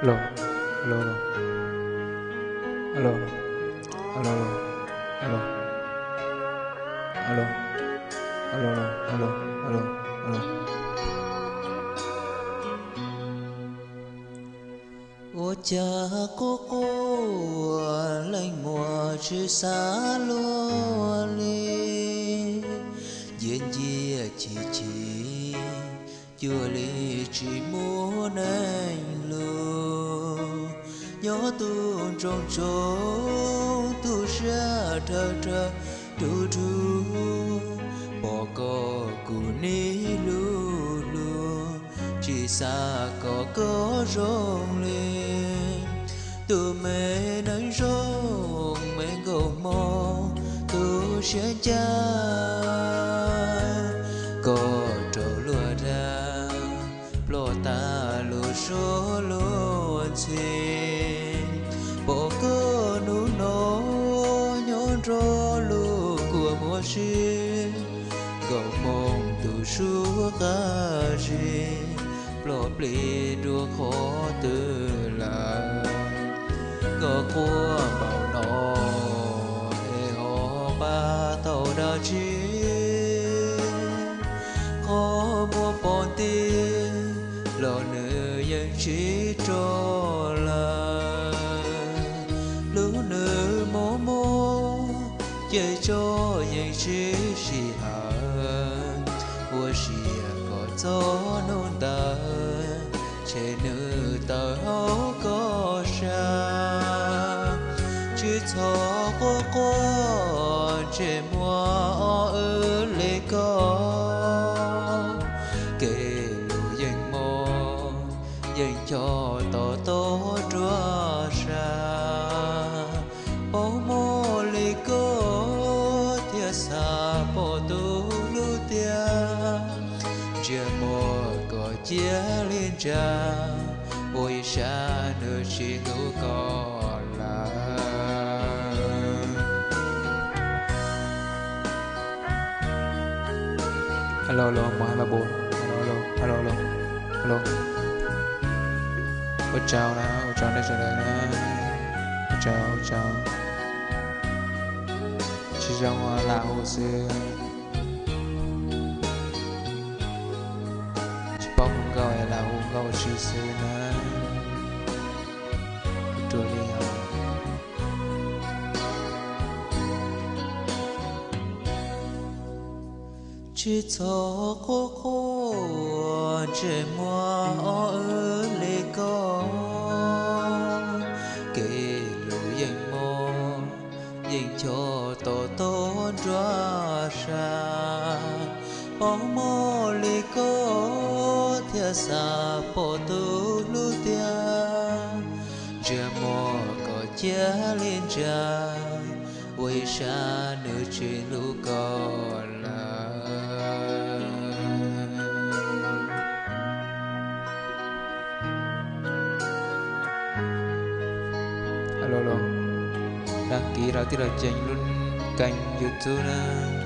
Alo, alo, alo, alo, alo, alo, alo, alo, alo, alo. Ô cha cô lành mùa chứ xa lúa li diễn chia chỉ chưa li chỉ muốn anh lưu nhớ tu trong chỗ tu sẽ thơ tu bỏ có cù ní lu chỉ xa có rong lên từ mẹ nắng rong mẹ gầu mò tu sẽ cha có trâu lúa ra lo ta lúa số lúa xin bỏ cơ nụ nó nhón rô lúa của mùa xin gầu mong tu suốt cả xin lo pli đua khó từ là có qua bảo nó e họ ba tàu đã chi khó mua bọn tiền lo nữ dân chỉ cho là lũ nữ mô chơi cho dân chỉ hà ua chỉ có gió nôn ta chế nữ tờ áo có xa chứ cho qua chế mua ở lê có kể lũ dân mô dân cho tổ chúa xa bố mô lê có thia xa bộ tu lưu tia chia mô có chia liên cha ôi xa nơi chỉ lưu có là Alo, alo, 1, 2, 3, 4. Alo, alo, alo, alo. Ôi chào nào, ôi chào đây trở lại nữa. Ôi chào. Chỉ trong là hồ sơ. Chỉ bóng gọi là hồ gọi chỉ sơ nữa. Trưa đi hả? chỉ cho cô chế mua ở lê có kể lũ dân mô dành cho tổ ra xa bóng mô lê có thia xa bộ tu lưu tia chế mô có chia liên cha ôi xa nữ chỉ lưu có là Alo, alo. Đăng ký ra kênh luôn kênh YouTube nè.